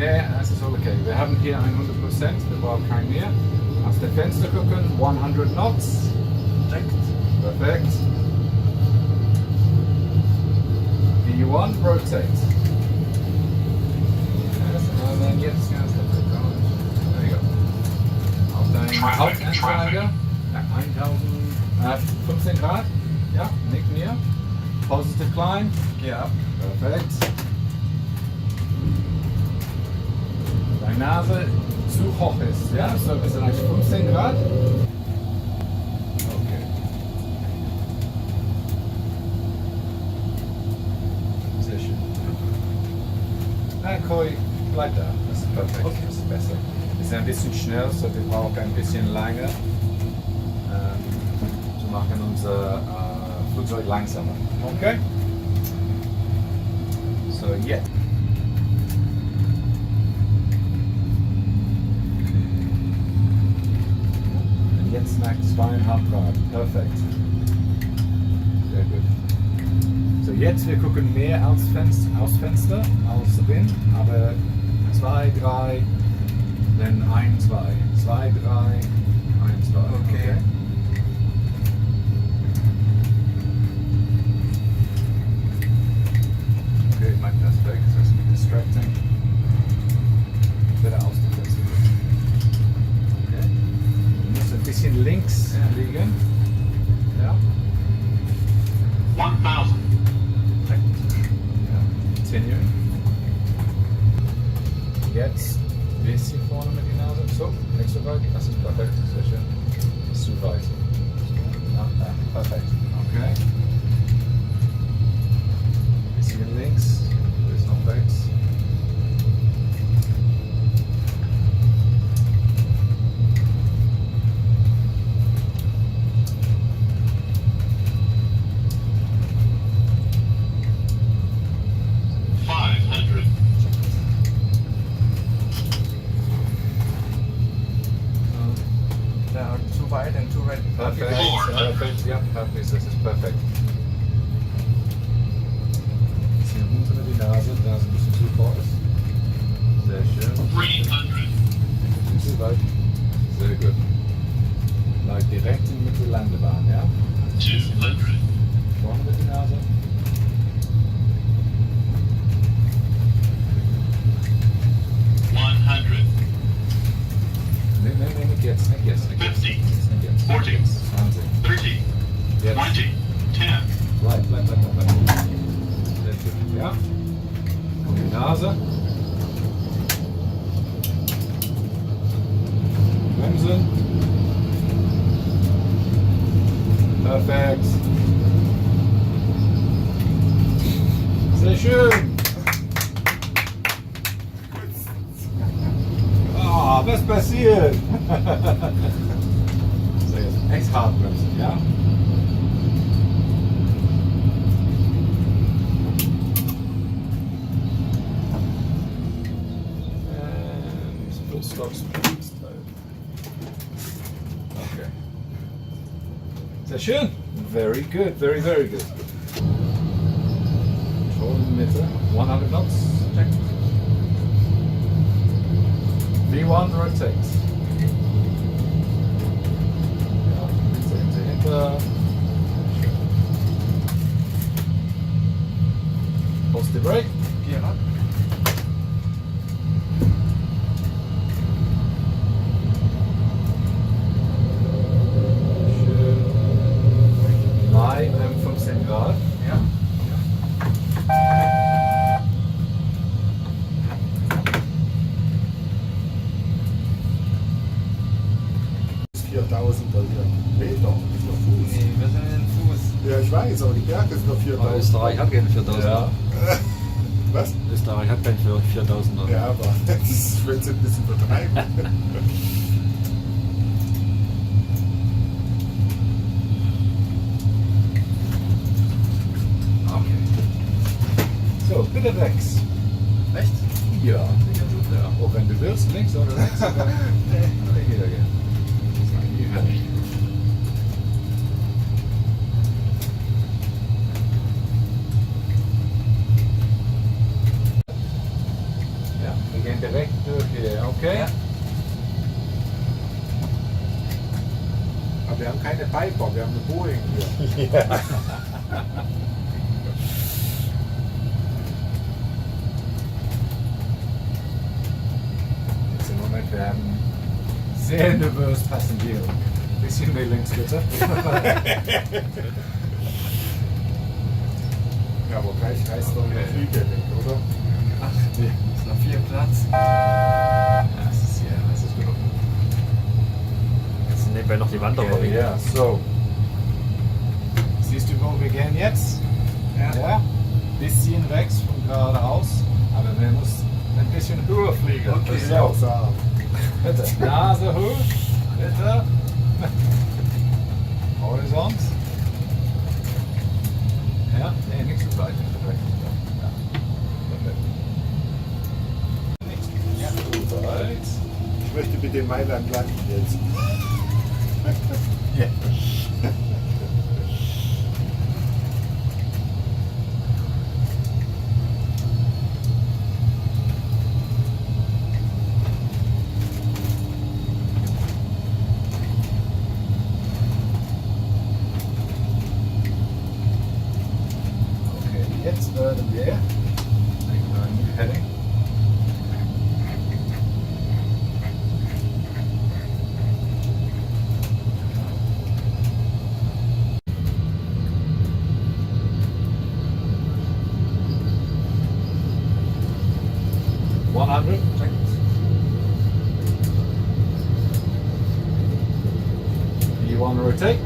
Nee, es ist okay. Wir haben hier 100%, wir brauchen kein mehr. Aus dem Fenster gucken, 100 Knots. Perfekt. V1, rotate. Yes, and then jetzt ganz perfekt. There you go. Auf deinen Hauptanschlager. 15 Grad. Ja, nicht mehr. Positive climb. Gear up. Perfekt. Deine Nase zu hoch ist. Ja, so ist eigentlich 15 Grad. Okay. Sehr schön. Nein, Koi, bleib da. Das ist perfekt. Okay. Das ist besser. Wir sind ein bisschen schnell, so wir brauchen ein bisschen länger. Wir machen unser Flugzeug langsamer. Okay? So, jetzt. Und jetzt nach 2,5 Grad. Perfekt. Sehr gut. So, jetzt wir gucken mehr aus Fenster als drin, aber 2, 3, dann 1, 2. 2, 3, 1, 2. Okay. Okay, mein Perfekt, das ist mit distracting. Bitte aus dem Fenster. Okay. Du musst ein bisschen links liegen. Ja. 1000. Ja. Continuing. Jetzt ein bisschen vorne mit der Nase. So, nicht so weit. Das ist perfekt. Sehr schön. Ist zu weit. Ja, perfekt. Okay. Bisschen links. Ist noch rechts. Too wide and too red. Perfekt. Perfekt. Ja, perfekt. Das ist perfekt. Bisschen runter mit der Nase, da es ein bisschen zu hoch ist. Sehr schön. 300. Nicht zu weit. Sehr gut. Bleib direkt in mit der Landebahn, ja? 200. Vorne mit der Nase. Nee, nicht jetzt, nicht jetzt, nicht jetzt. 50. Nicht jetzt. 40. 20. 30. Jetzt. 20. 10. Bleib. Sehr gut, ja? Und die Nase. Bremsen. Perfekt. Sehr schön. Ah, was passiert? So, jetzt echt hart bremsen, ja? And full stop speed. Okay. Sehr schön. Very good, very good. Control in the Mitte. 100 knots. Check. V1 rotate. Ja, hinter. Positive brake. Gear up. Schön. Mai 15 Grad. Ja. 4000 Meter, nicht nur Fuß. Nee, wir sind in Fuß. Ja, ich weiß, aber die Berge sind nur 4000. Österreich hat keine 4000. Ja. Was? Österreich hat kein 4000. Ja, aber das ist, wenn sie ein bisschen betreiben. Okay. So, bitte rechts. Rechts? Ja. Auch wenn du willst, links oder rechts. Aber nee. Hier, ja. Ja, gehen direkt durch hier, okay? Ja. Aber wir haben keine Piper, wir haben eine Boeing hier. Jetzt im Moment, wir haben sehr nervös Passagiere. Bisschen mehr links bitte. Ja, aber gleich reißt doch der Flieger weg, oder? Ach, ist noch 4 Platz. Das ist gut. Jetzt sind nebenbei noch die Wanderer. Okay, ja, so. Siehst du, wo wir gehen jetzt? Ja? Bisschen rechts von geradeaus, aber wir müssen ein bisschen höher fliegen. Okay. Das ist ja auch sagen. Bitte. Nase hoch, bitte. Horizont. Ja, nee, nicht so weit. Ja. Perfekt. Nicht so weit. Ich möchte mit dem Mailand landen jetzt. Ja. Okay, jetzt werden wir ein New Heading. You want to rotate?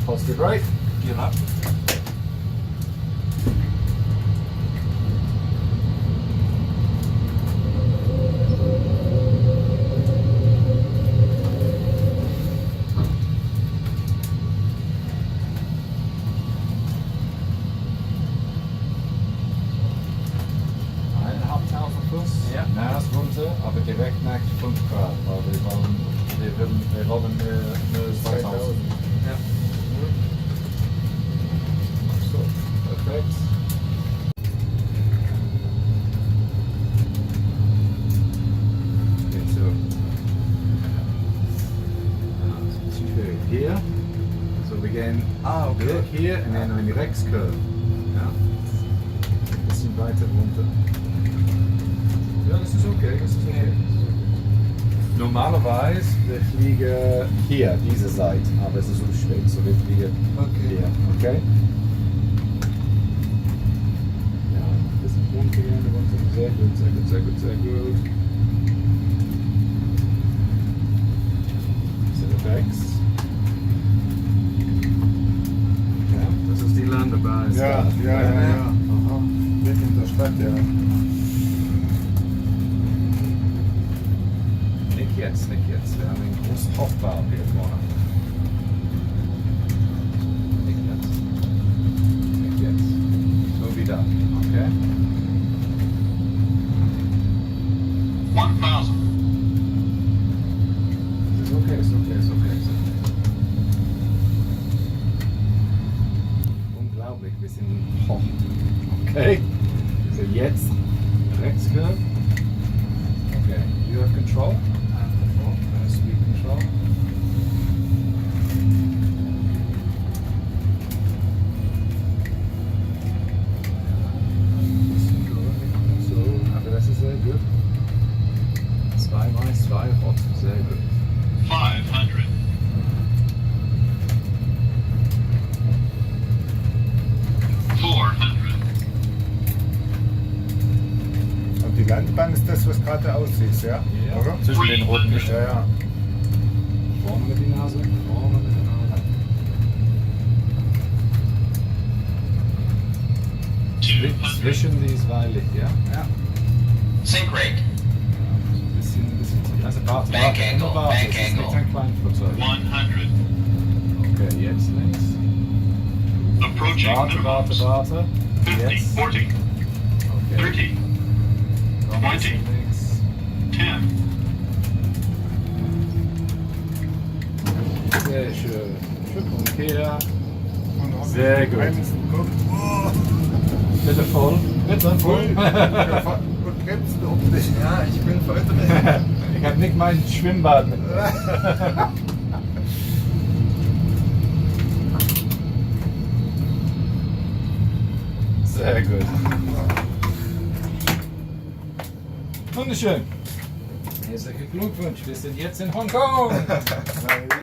Positive right. Gear up. Ja. Naast runter, aber direkt nach 5 Grad, weil wir wollen nur 2000. Ja. So, perfekt. Okay, so. Here. So wir gehen Okay. hier und dann in die Rechtskurve. Ja. Ein bisschen weiter runter. Ja, das ist okay, das ist okay. Normalerweise, wir fliegen hier, diese Seite, aber es ist so spät, so wir fliegen hier, okay? Ja, ein bisschen runtergehen, sehr gut, sehr gut, sehr gut, sehr gut. Bisschen rechts. Ja, das ist die Landebasis. Ja. Aha. Weg in der Stadt, ja. Nicht jetzt. Wir haben einen großen Hochbau hier vorne. Nicht jetzt. So wieder. Okay. 1000. Ist okay. Unglaublich, wir sind hoch. Okay. So jetzt Rechtskurve. Okay. You have control. Speed control. So, aber das ist sehr gut. 2x2 Hot, sehr gut. 500. Und die Landebahn ist das, was gerade aussieht, ja? Ja. Oder? Zwischen den roten Lichtern. Ja. Vorne mit die Nase, vorne mit der Nase. Zwischen die zwei Licht, ja? Ja. Sync rate. Ein bisschen, also warte, Bank angle, immer warte, bank es ist nicht angle. ein Kleinflugzeug. 100. Okay, jetzt links. Approaching minimums. Warte. 50, Jetzt. 40, Okay. 30, Noch ein bisschen 20. links. 10. Sehr schön. Schön umkehr. Und Sehr gut. Bitte voll. Bitte voll. Und kennst du ob nicht? Ja, ich bin voll drin. Ich habe nicht mein Schwimmbad mit. Sehr gut. Wunderschön. Herzlichen Glückwunsch. Wir sind jetzt in Hongkong.